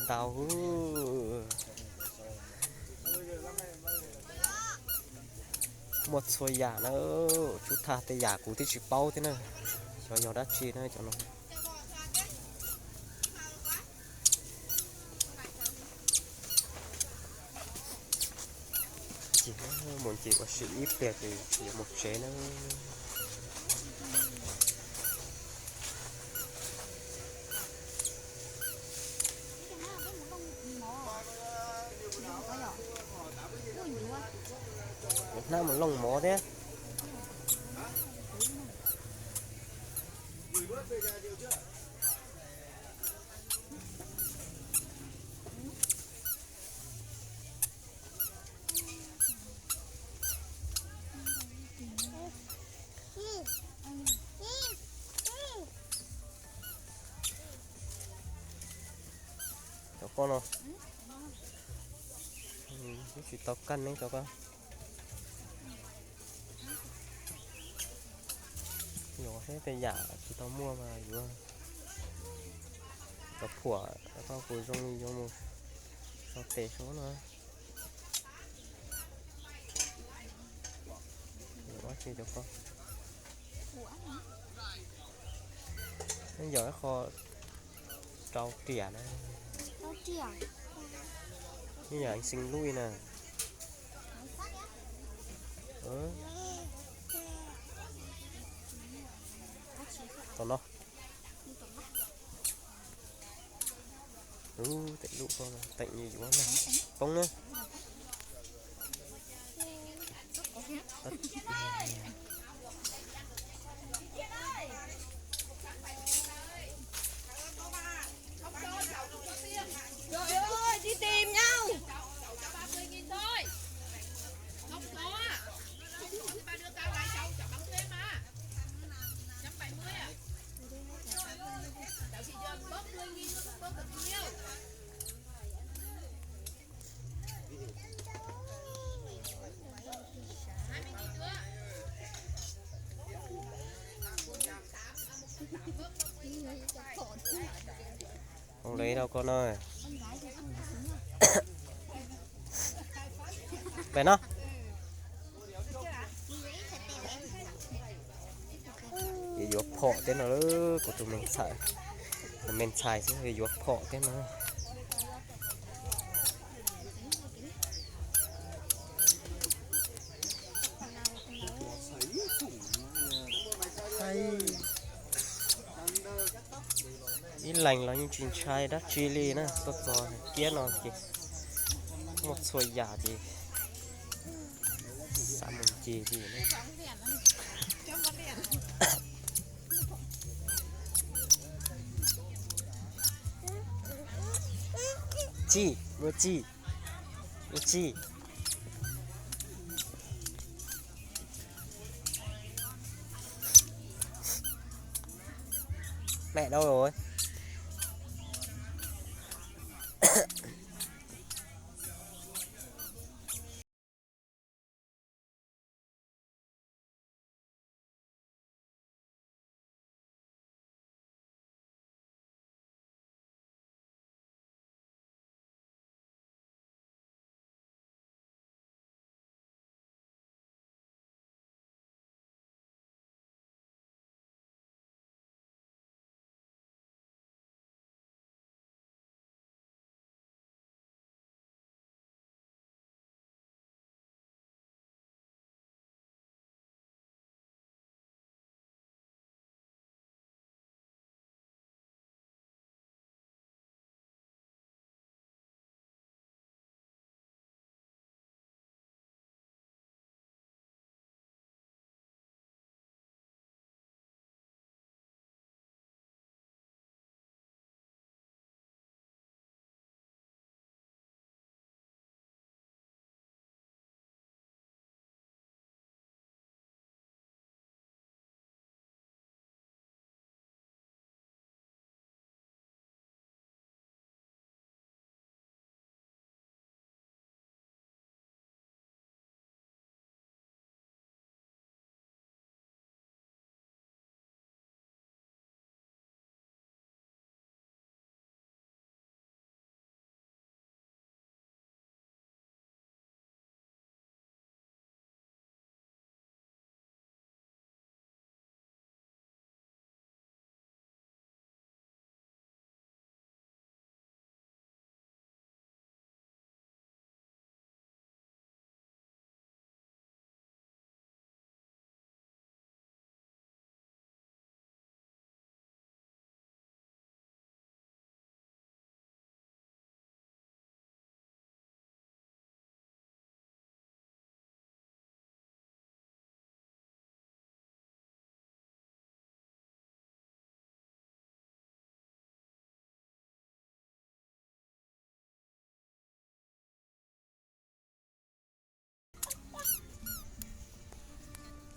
tao một số giả nó chút tha tây giả cụ thì chỉ bao thế này cho nhỏ đắt chi nữa cho nó chỉ muốn chỉ có sự ít tiền thì chỉ một chế nó Việt Nam một lồng mó thế cho con rồi chỉ tao cân đấy cho con nhỏ thế tây giả chỉ tao mua mà vừa có phủa có cối rong vô một sao tệ số nữa quá chi cho con bây giờ kho trâu tỉa này như nhà anh sinh lui nè còn nó tệ lụ con tệ như quá này không nữa Trời ơi, đi tìm nhau. không lấy đâu con ơi về nó thì vô phọ thế nó của tụi mình xài chứ thì vô phọ thế nó ít lành là những chuyện trai đó chili nữa tốt rồi kia nó kì một số giả thì sao mình chi gì nữa chi mua chi mẹ đâu rồi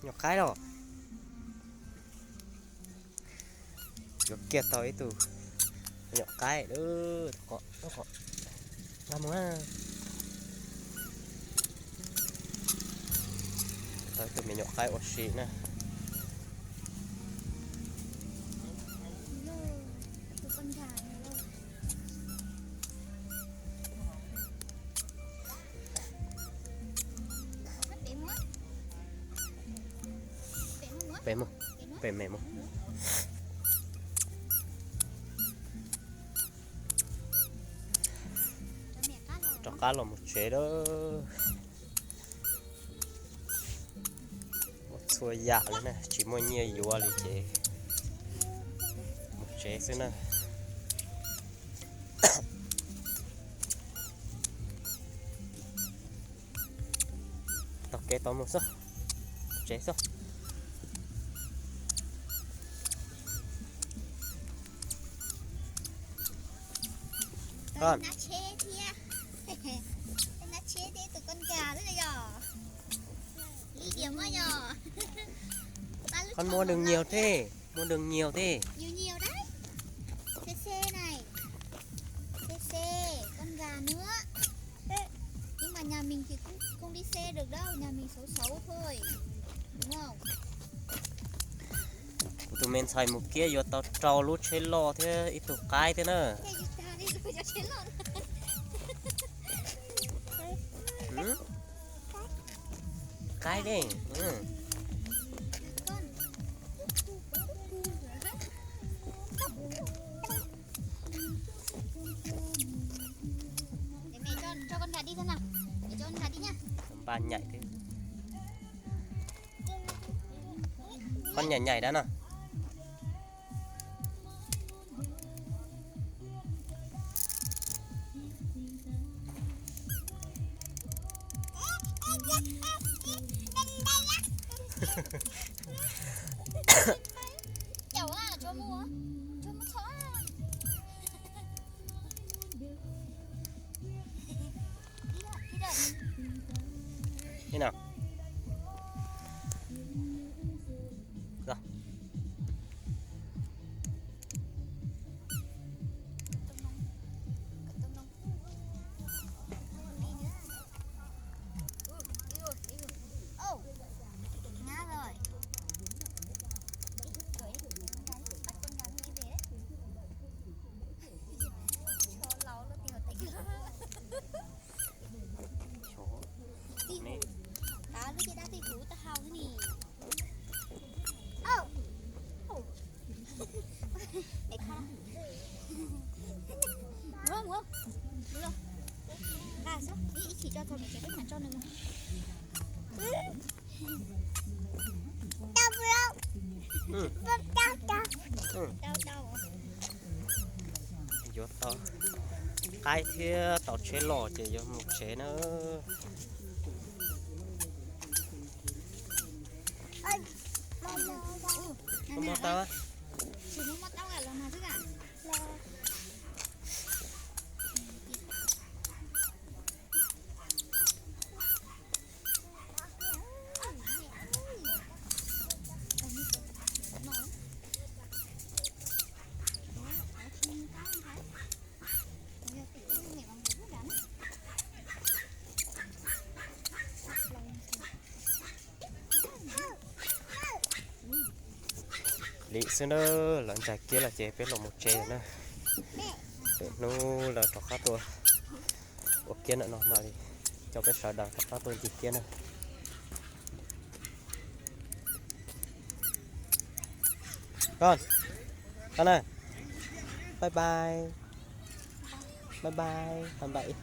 nhọc cái đó nhọc kia tới tụ nhọc cái nữa có làm mà tới tụi mình nhọc cái ở xí nè con gà này đâu. bém không bém mềm không cho cá là một chế đó một xuôi dạ nữa nè chỉ mua nhiều dùa thì chế một chế xíu nè tao kê tao một số chế số con Nó chế thia. Nó chế thế tụi con gà đó giờ. Ý điểm quá giờ. con mua đừng nhiều thế mua đừng nhiều thế Nhiều nhiều đấy. CC này. CC, con gà nữa. Nhưng mà nhà mình thì cũng không đi xe được đâu, nhà mình xấu xấu thôi. Đúng không? tụi mình xài một kia vô tao trâu lút chế lo thế ít tụi cái thế nè Thế chúng ta đi rồi cho chế lộn. ừ? Cái đi ừ. Con. Để mẹ cho con gà đi xem nào. Để cho con gà đi nha. Ba nhảy thế con nhảy nhảy đã nè Chậu à, cho mua chó à. Đi đợi. thế nào rồi chó nè Đó, lúc kia đã thì cú ta hao thế nhỉ. Để con. Đúng không? Đúng không? À sao? Ý chỉ cho thôi mẹ cái mặt cho này mà. Đau không? ừ. Ừ. Đau. vô tao cái thế tao chế lò chỉ vô một chế nữa không mua tao á Chỉ muốn mất tao cả lần nào chứ cả. lý xin đó lần chạy kia là chế biết là một chế nữa để nó là trò cá tua ok nữa nó mà đi cho cái sợi đằng trò cá tua chỉ kia nữa con này bye bye bye bye bye bye